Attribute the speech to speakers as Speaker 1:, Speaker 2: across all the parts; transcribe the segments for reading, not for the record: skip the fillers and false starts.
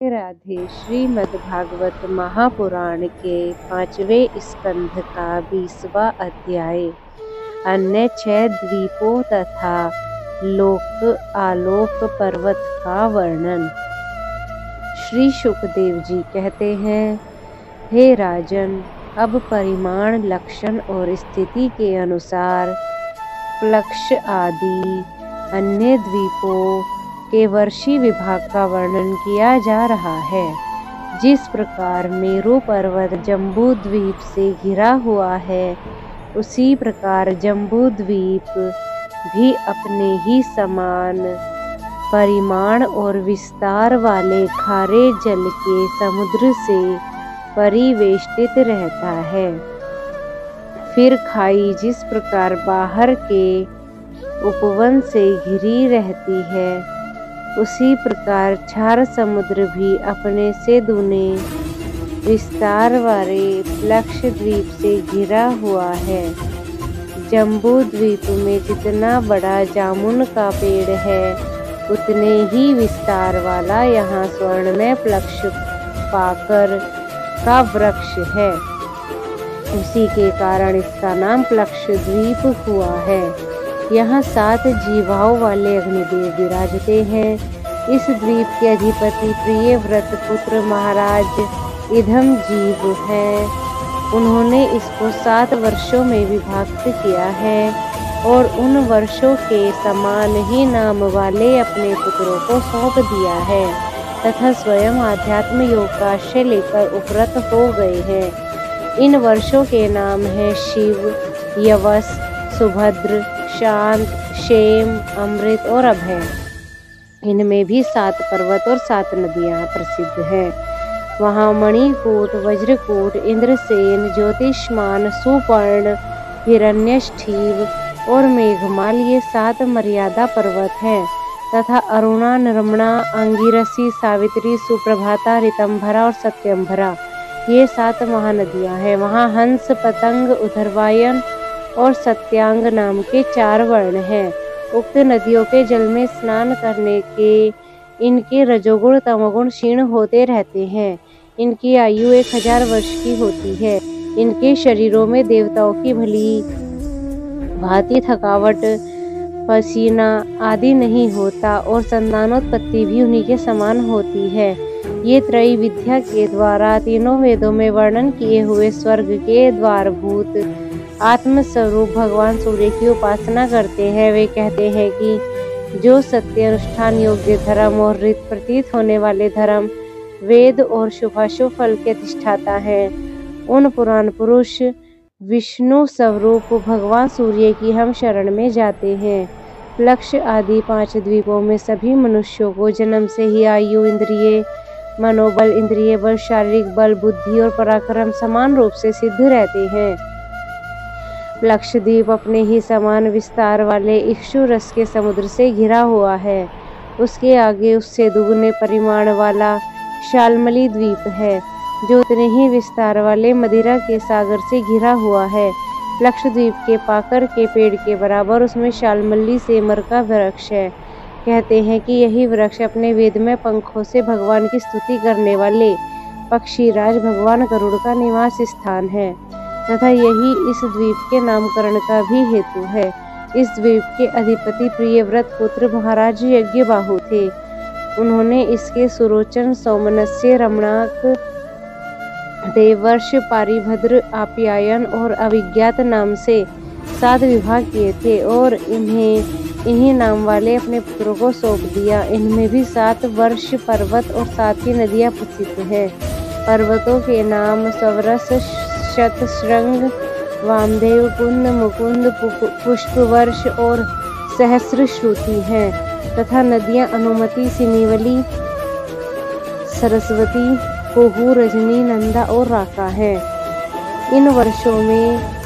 Speaker 1: राधे। श्रीमद् भागवत महापुराण के 5वें स्कंध का 20वां अध्याय। अन्य 6 द्वीपों तथा लोक आलोक पर्वत का वर्णन। श्री शुकदेव जी कहते हैं, हे राजन, अब परिमाण, लक्षण और स्थिति के अनुसार प्लक्ष आदि अन्य द्वीपों के वर्षी विभाग का वर्णन किया जा रहा है। जिस प्रकार मेरु पर्वत जम्बू द्वीप से घिरा हुआ है, उसी प्रकार जम्बू द्वीप भी अपने ही समान परिमाण और विस्तार वाले खारे जल के समुद्र से परिवेष्टित रहता है। फिर खाई जिस प्रकार बाहर के उपवन से घिरी रहती है, उसी प्रकार क्षार समुद्र भी अपने से दूने विस्तार वाले प्लक्ष द्वीप से घिरा हुआ है। जम्बू द्वीप में जितना बड़ा जामुन का पेड़ है, उतने ही विस्तार वाला यहाँ स्वर्ण में प्लक्ष पाकर का वृक्ष है। उसी के कारण इसका नाम प्लक्ष द्वीप हुआ है। यहाँ 7 जीवाओं वाले अग्निदेव विराजते हैं। इस द्वीप के अधिपति प्रियव्रत पुत्र महाराज इधम जीव हैं। उन्होंने इसको 7 वर्षों में विभक्त किया है और उन वर्षों के समान ही नाम वाले अपने पुत्रों को सौंप दिया है तथा स्वयं आध्यात्म योग का आश्रय लेकर उपरत हो गए हैं। इन वर्षों के नाम हैं शिव, यवस, सुभद्र, शांत, क्षेम, अमृत और अभय। इनमें भी 7 पर्वत और 7 नदियां प्रसिद्ध हैं। वहाँ मणिकूट, वज्रकूट, इंद्रसेन, ज्योतिष्मान, सुपर्ण, हिरण्यष्ठीव और मेघमाल, ये 7 मर्यादा पर्वत हैं तथा अरुणा, नर्मणा, अंगिरसी, सावित्री, सुप्रभाता, ऋतंभरा और सत्यंभरा, ये 7 महानदियां हैं। वहाँ हंस, पतंग, उधरवायन और सत्यांग नाम के 4 वर्ण हैं। उक्त नदियों के जल में स्नान करने के इनके रजोगुण तमोगुण क्षीण होते रहते हैं। इनकी आयु 1000 वर्ष की होती है। इनके शरीरों में देवताओं की भली भांति थकावट, पसीना आदि नहीं होता और संतानोत्पत्ति भी उन्हीं के समान होती है। ये त्रयी विद्या के द्वारा तीनों वेदों में वर्णन किए हुए स्वर्ग के द्वारभूत आत्मस्वरूप भगवान सूर्य की उपासना करते हैं। वे कहते हैं कि जो सत्य, अनुष्ठान योग्य धर्म और रीत प्रतीत होने वाले धर्म, वेद और शुभाशुभ फल के अधिष्ठाता हैं, उन पुराण पुरुष विष्णु स्वरूप भगवान सूर्य की हम शरण में जाते हैं। प्लक्ष आदि 5 द्वीपों में सभी मनुष्यों को जन्म से ही आयु, इंद्रिय, मनोबल, इंद्रिय बल, शारीरिक बल, बुद्धि और पराक्रम समान रूप से सिद्ध रहते हैं। लक्षद्वीप अपने ही समान विस्तार वाले इक्षु रस के समुद्र से घिरा हुआ है। उसके आगे उससे दुगने परिमाण वाला शाल्मली द्वीप है, जो उतने ही विस्तार वाले मदिरा के सागर से घिरा हुआ है। लक्षद्वीप के पाकर के पेड़ के बराबर उसमें शाल्मली सेमर का वृक्ष है। कहते हैं कि यही वृक्ष अपने वेद में पंखों से भगवान की स्तुति करने वाले पक्षीराज भगवान गरुड़ का निवास स्थान है तथा यही इस द्वीप के नामकरण का भी हेतु है। इस द्वीप के अधिपति प्रियव्रत पुत्र महाराज यज्ञबाहु थे। उन्होंने इसके सुरोचन, सौमनस्य, रमणाक, देवर्ष, पारिभद्र, आप्यायन और अभिज्ञात नाम से 7 विभाग किए थे और इन्हीं नाम वाले अपने पुत्रों को सौंप दिया। इनमें भी 7 वर्ष पर्वत और 7 ही नदियां प्रसिद्ध हैं। पर्वतों के नाम सवरस, शतशृंग, वामदेव, कुंद, मुकुंद, पुष्पवर्ष और सहस्रश्रुति हैं तथा नदियां अनुमति, सिनीवली, सरस्वती, कोहू, रजनी, नंदा और राका हैं। इन वर्षों में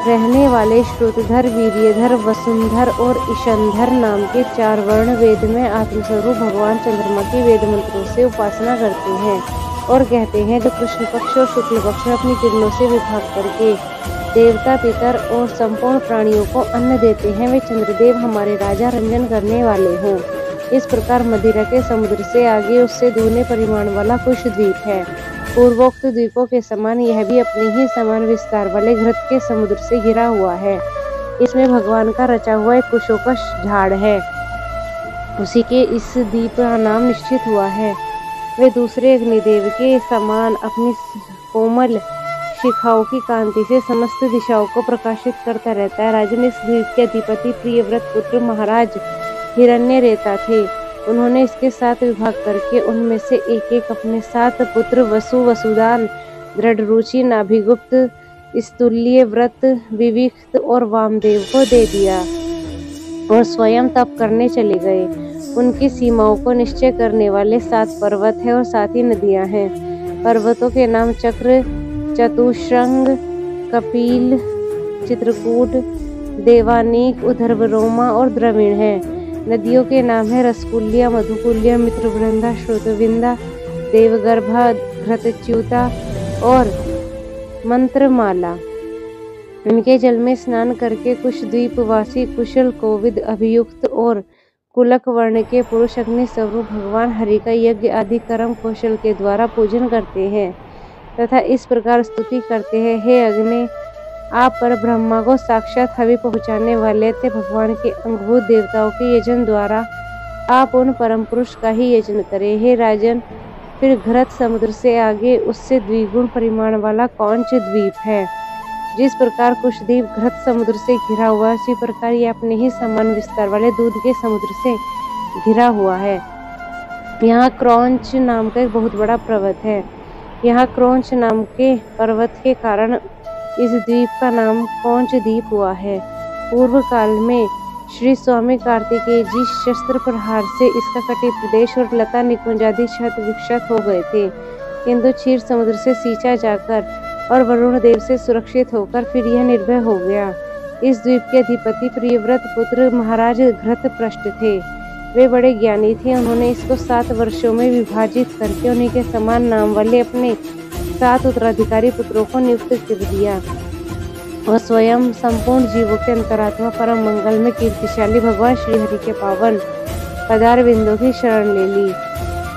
Speaker 1: रहने वाले श्रुतधर, वीर्यधर, वसुंधर और ईशंधर नाम के 4 वर्ण वेद में आत्मस्वरूप भगवान चंद्रमा के वेद मंत्रों से उपासना करते हैं और कहते हैं, जो कृष्ण पक्ष और शुक्ल पक्ष में अपनी किरणों से विभाग करके देवता, पितर और संपूर्ण प्राणियों को अन्न देते हैं, वे चंद्रदेव हमारे राजा रंजन करने वाले हों। इस प्रकार मदिरा के समुद्र से आगे उससे दूने परिमाण वाला कुश द्वीप है। पूर्वोक्त द्वीपों के समान यह भी अपने ही समान विस्तार वाले घृत के समुद्र से घिरा हुआ है। इसमें भगवान का रचा हुआ एक कुशों का झाड़ है, उसी के इस द्वीप का नाम निश्चित हुआ है। वे दूसरे अग्निदेव के समान अपनी कोमल शिखाओं की कांति से समस्त दिशाओं को प्रकाशित करता रहता है। राजन, इस द्वीप के अधिपति प्रियव्रत पुत्र महाराज हिरण्यरेता थे। उन्होंने इसके 7 विभाग करके उनमें से एक एक अपने 7 पुत्र वसु, वसुदान, दृढ़रुचि, नाभिगुप्त, स्तुल्य, व्रत, विविक्त और वामदेव को दे दिया और स्वयं तप करने चले गए। उनकी सीमाओं को निश्चय करने वाले 7 पर्वत हैं और 7 ही नदियां हैं। पर्वतों के नाम चक्र, चतुश्रंग, कपिल, चित्रकूट, देवानीक, उधर्वरोमा और द्रविण हैं। नदियों के नाम है रसकुल्या, मधुकुल्या, मित्रवृंदा, श्रोतविंदा, देवगर्भा, घृतच्युता और मंत्रमाला। इनके जल में स्नान करके कुश द्वीपवासी कुशल, कोविद, अभियुक्त और कुलक वर्ण के पुरुष अग्नि स्वरूप भगवान हरि का यज्ञ आदि कर्म कौशल के द्वारा पूजन करते हैं तथा इस प्रकार स्तुति करते हैं, हे अग्नि, आप पर ब्रह्मा को साक्षात हवि पहुँचाने वाले थे। भगवान के अंगभूत देवताओं के यजन द्वारा आप उन परम पुरुष का ही यजन करें। हे राजन, फिर घृत समुद्र से आगे उससे द्विगुण परिमाण वाला कौंच द्वीप है। जिस प्रकार कुशद्वीप घृत समुद्र से घिरा हुआ है, उसी प्रकार ये अपने ही समान विस्तार वाले दूध के समुद्र से घिरा हुआ है। यहाँ क्रौंच नाम का एक बहुत बड़ा पर्वत है। यहाँ क्रौंच नाम के पर्वत के कारण इस द्वीप का नाम कौंच द्वीप हुआ है। पूर्व काल में श्री स्वामी कार्तिकेय जी शस्त्र प्रहार से इसका कटी प्रदेश और लता निकुंज आदि क्षत विक्षत हो गए थे, किंतु क्षीर समुद्र से सींचा जाकर और वरुण देव से सुरक्षित होकर फिर यह निर्भय हो गया। इस द्वीप के अधिपति प्रियव्रत पुत्र महाराज घृतपृष्ठ थे। वे बड़े ज्ञानी थे। उन्होंने इसको 7 वर्षों में विभाजित करके उन्हीं के समान नाम वाले अपने 7 उत्तराधिकारी पुत्रों को नियुक्त कर दिया और स्वयं संपूर्ण जीवों के अंतरात्मा परम मंगल में कीर्तिशाली भगवान श्री हरि के पावन पदार बिंदु की शरण ले ली।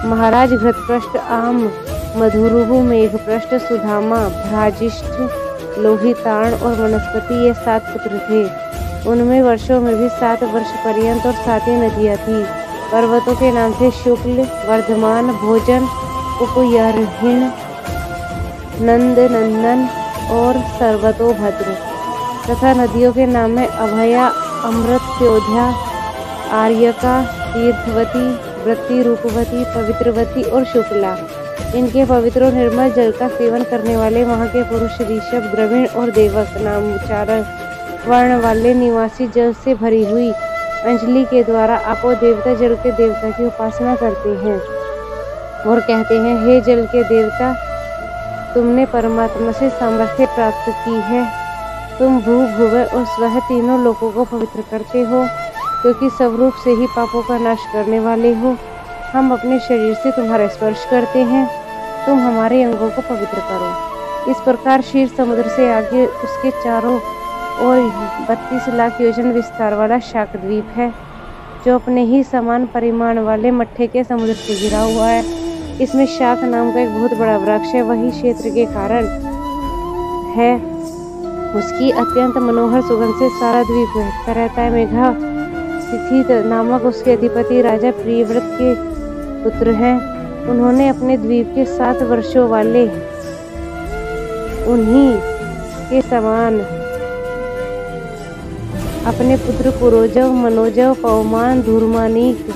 Speaker 1: महाराज घृतपृष्ठ, आम, मधुरुहु, मेघपृष्ठ, सुधामा, भ्राजिष्ठ, लोहिताण और वनस्पति ये 7 पुत्र थे। उनमें वर्षों में भी 7 वर्ष पर्यंत और 7 ही नदियां थी। पर्वतों के नाम थे शुक्ल, वर्धमान, भोजन, उपयर्हिण, नंद, नंदन और सर्वतोभद्र तथा नदियों के नाम है अभया, अमृत्योध्या, आर्यका, तीर्थवती, वृत्ति, रूपवती, पवित्रवती और शुक्ला। इनके पवित्र और निर्मल जल का सेवन करने वाले वहाँ के पुरुष ऋषभ, द्रविण और देवक नाम उच्चारण वर्ण वाले निवासी जल से भरी हुई अंजलि के द्वारा आपो देवता जल के देवता की उपासना करते हैं और कहते हैं, हे जल के देवता, तुमने परमात्मा से सामर्थ्य प्राप्त की है। तुम भू, भुव और स्वह तीनों लोगों को पवित्र करते हो, क्योंकि स्वरूप से ही पापों का नाश करने वाले हो। हम अपने शरीर से तुम्हारा स्पर्श करते हैं, तुम हमारे अंगों को पवित्र करो। इस प्रकार क्षीर समुद्र से आगे उसके चारों ओर 32 लाख योजन विस्तार वाला शाकद्वीप है, जो अपने ही समान परिमाण वाले मट्ठे के समुद्र से घिरा हुआ है। इसमें शाक नाम का एक बहुत बड़ा वृक्ष है। वही क्षेत्र के कारण है उसकी अत्यंत मनोहर सुगंध से सारा द्वीप महकता रहता है। मेघा तिथि नामक उसके अधिपति राजा प्रियव्रत के पुत्र हैं। उन्होंने अपने द्वीप के 7 वर्षों वाले उन्हीं के समान अपने पुत्र पुरोजव, मनोजव, पवमान, धूर्मानीक,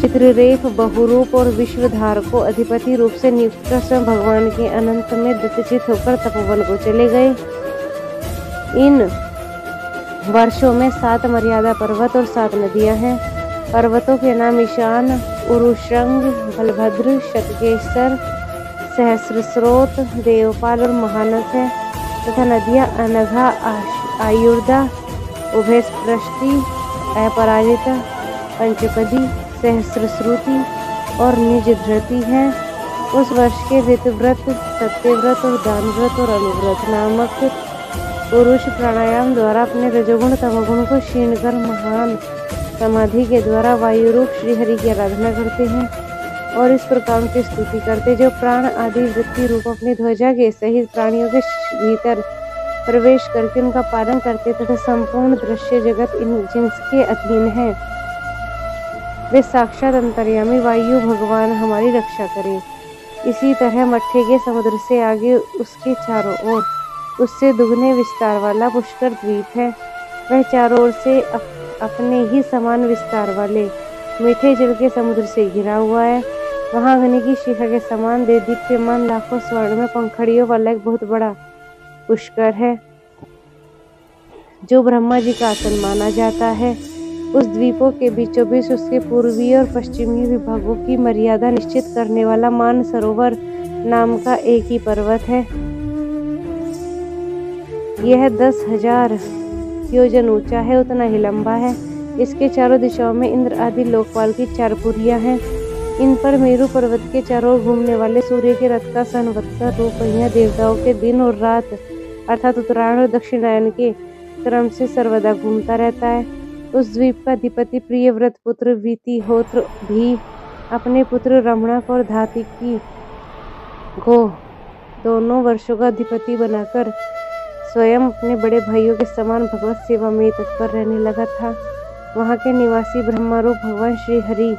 Speaker 1: चित्ररेख, बहुरूप और विश्वधार को अधिपति रूप से नियुक्त कर स्वयं भगवान के अनंत में दत्तचित होकर तपोवन को चले गए। इन वर्षों में 7 मर्यादा पर्वत और 7 नदियां हैं। पर्वतों के नाम ईशान, उरुश्रंग, बलभद्र, शतकेश्वर, सहस्रस्रोत, देवपाल और महानस है तथा नदियां अनघा, आयुर्दा, उभयस्पृष्टि, अपराजिता, पंचपदी, सहस्रश्रुति और निजधृति हैं। उस वर्ष के ऋतव्रत, सत्यव्रत और दानव्रत और अनुव्रत नामक पुरुष प्राणायाम द्वारा अपने रजोगुण तमोगुण को क्षीण कर महान समाधि के द्वारा वायु रूप श्री हरि की आराधना करते हैं और इस प्रकार उनकी स्तुति करते, जो प्राण आदि वृत्ति रूप अपनी ध्वजा के सहित प्राणियों के भीतर प्रवेश करके उनका पालन करते तथा संपूर्ण दृश्य जगत जिनके अधीन है, वे साक्षात अंतर्यामी वायु भगवान हमारी रक्षा करें। इसी तरह मट्ठे के समुद्र से आगे उसके चारों ओर उससे दुगने विस्तार वाला पुष्कर द्वीप है। वह चारों ओर से अपने ही समान विस्तार वाले मीठे जल के समुद्र से घिरा हुआ है। वहाँ अग्नि की शिखा के समान दीप्यमान लाखों स्वर्ण में पंखड़ियों वाला एक बहुत बड़ा पुष्कर है, जो ब्रह्मा जी का आसन माना जाता है। उस द्वीपों के बीचों बीच उसके पूर्वी और पश्चिमी विभागों की मर्यादा निश्चित करने वाला मान सरोवर नाम का एक ही पर्वत है। यह 10,000 योजन ऊंचा है, उतना ही लंबा है। इसके चारों दिशाओं में इंद्र आदि लोकपाल की 4 पुरियां हैं। इन पर मेरु पर्वत के चारों ओर घूमने वाले सूर्य के रथ का संवत्सर रूप पहिया देवताओं के दिन और रात अर्थात उत्तरायण और दक्षिणायन के क्रम से सर्वदा घूमता रहता है। उस द्वीप का अधिपति प्रियव्रत पुत्र वितिहोत्र भी अपने पुत्र रमणक और धातिकी को दोनों वर्षों का अधिपति बनाकर स्वयं अपने बड़े भाइयों के समान भगवत सेवा में तत्पर रहने लगा था। वहाँ के निवासी ब्रह्मरूप भगवान श्री हरि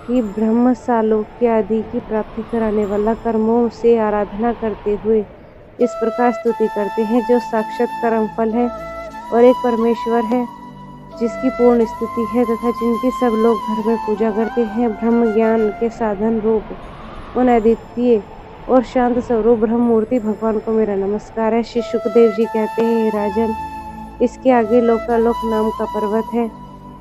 Speaker 1: की ब्रह्म सालोक्य आदि की प्राप्ति कराने वाला कर्मों से आराधना करते हुए इस प्रकार स्तुति करते हैं, जो साक्षात कर्मफल है और एक परमेश्वर है जिसकी पूर्ण स्थिति है तथा जिनकी सब लोग घर में पूजा करते हैं। ब्रह्म ज्ञान के साधन रूप उन अद्वितीय और शांत स्वरूप ब्रह्म मूर्ति भगवान को मेरा नमस्कार है। श्री सुखदेव जी कहते हैं, हे राजन, इसके आगे लोकालोक नाम का पर्वत है।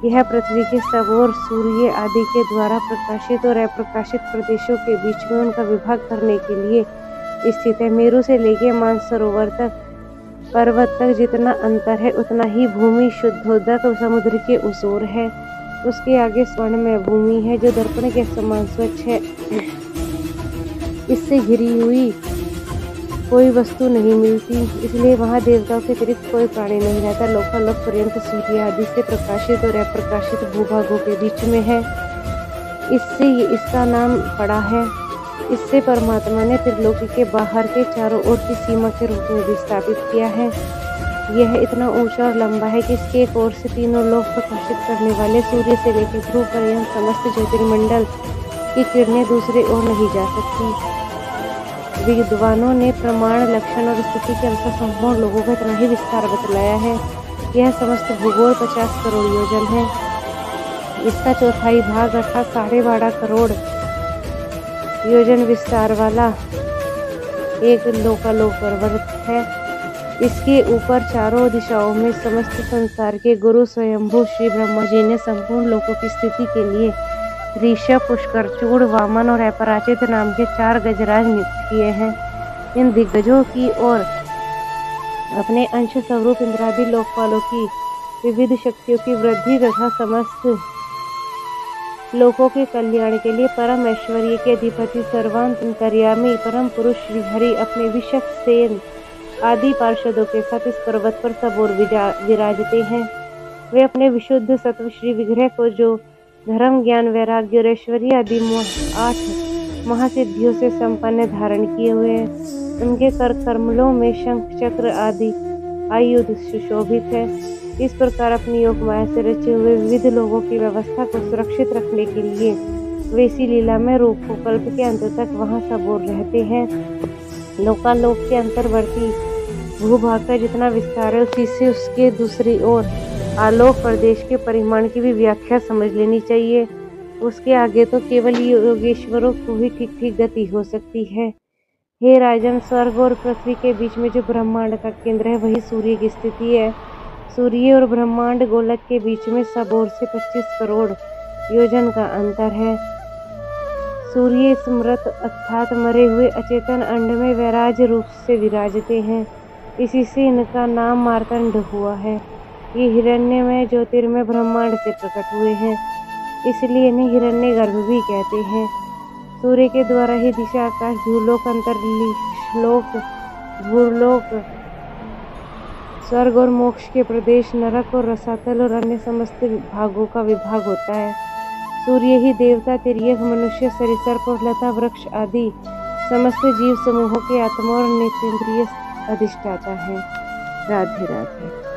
Speaker 1: यह पृथ्वी के सब और सूर्य आदि के द्वारा प्रकाशित और अप्रकाशित प्रदेशों के बीच में उनका विभाग करने के लिए स्थित है। मेरु से लेके मानसरोवर तक पर्वत तक जितना अंतर है, उतना ही भूमि शुद्धोदक समुद्र के उस ओर है। उसके आगे स्वर्ण में भूमि है, जो दर्पण के समान स्वच्छ है। इससे घिरी हुई कोई वस्तु नहीं मिलती, इसलिए वहाँ देवताओं के अतिरिक्त कोई प्राणी नहीं रहता। लोकालोक पर्यंत सूर्य आदि से प्रकाशित और अप्रकाशित भूभागों के बीच में है, इससे इसका नाम पड़ा है। इससे परमात्मा ने त्रिलोकी के बाहर के चारों ओर की सीमा के रूप में भी स्थापित किया है। यह इतना ऊंचा और लंबा है कि इसके एक ओर से तीनों लोक प्रकाशित करने वाले सूर्य से लेकर ध्रुव पर्यंत समस्त ज्योतिर्मंडल की किरणें दूसरे ओर नहीं जा सकती। विद्वानों ने प्रमाण, लक्षण और स्थिति के अनुसार संपूर्ण लोगों का इतना ही विस्तार बतलाया है। यह समस्त भूगोल 50 करोड़ योजन है। इसका चौथाई भाग अर्थात 12.5 करोड़ योजन विस्तार वाला एक लोकालोक पर्वत है। इसके ऊपर चारों दिशाओं में समस्त संसार के गुरु स्वयंभू श्री ब्रह्मा जी ने संपूर्ण लोकों की स्थिति के लिए ऋषभ, पुष्कर, चूड़, वामन और अपराजित नाम के 4 गजराज नियुक्त किए हैं। इन दिग्गजों की ओर अपने अंश स्वरूप इंद्रादि लोकपालों की विविध शक्तियों की वृद्धि तथा समस्त लोकों के कल्याण के लिए परम ऐश्वर्य के अधिपति सर्वांतर्यामी परम पुरुष श्री हरि अपने विशक सेन आदि पार्षदों के साथ इस पर्वत पर सब ओर विराजते हैं। वे अपने विशुद्ध सत्व श्री विग्रह को, जो धर्म, ज्ञान, वैराग्य और ऐश्वर्य आदि 8 महासिद्धियों से संपन्न धारण किए हुए हैं। उनके कर कमलों में शंख, चक्र आदि आयुध सुशोभित है। इस प्रकार अपनी योग माया से रचे हुए विविध लोगों की व्यवस्था को सुरक्षित रखने के लिए वे इसी लीला में रूप को कल्प के अंत तक वहाँ सब ओर रहते हैं। लोकालोक के अंतर्वर्ती भूभाग का जितना विस्तार है, उसी से उसके दूसरी ओर आलोक प्रदेश के परिमाण की भी व्याख्या समझ लेनी चाहिए। उसके आगे तो केवल योगेश्वरों को ही ठीक ठीक गति हो सकती है। हे राजन, स्वर्ग और पृथ्वी के बीच में जो ब्रह्मांड का केंद्र है, वही सूर्य की स्थिति है। सूर्य और ब्रह्मांड गोलक के बीच में सब ओर से 25 करोड़ योजन का अंतर है। सूर्य स्मृत अर्थात मरे हुए अचेतन अंड में वैराज रूप से विराजते हैं। इसी से इनका नाम मार्तंड हुआ है। ये हिरण्यमय ज्योतिर्मय ब्रह्मांड से प्रकट हुए हैं, इसलिए इन्हें हिरण्यगर्भ भी कहते हैं। सूर्य के द्वारा ही दिशा, आकाश, भूलोक, अंतरिक्ष लोक, भूलोक, स्वर्ग और मोक्ष के प्रदेश, नरक और रसातल और अन्य समस्त भागों का विभाग होता है। सूर्य ही देवता, तिर्यक, मनुष्य, सरीसर्प और लता वृक्ष आदि समस्त जीव समूहों के आत्मा और नेत्रेंद्रिय अधिष्ठाता है। राधे राधे।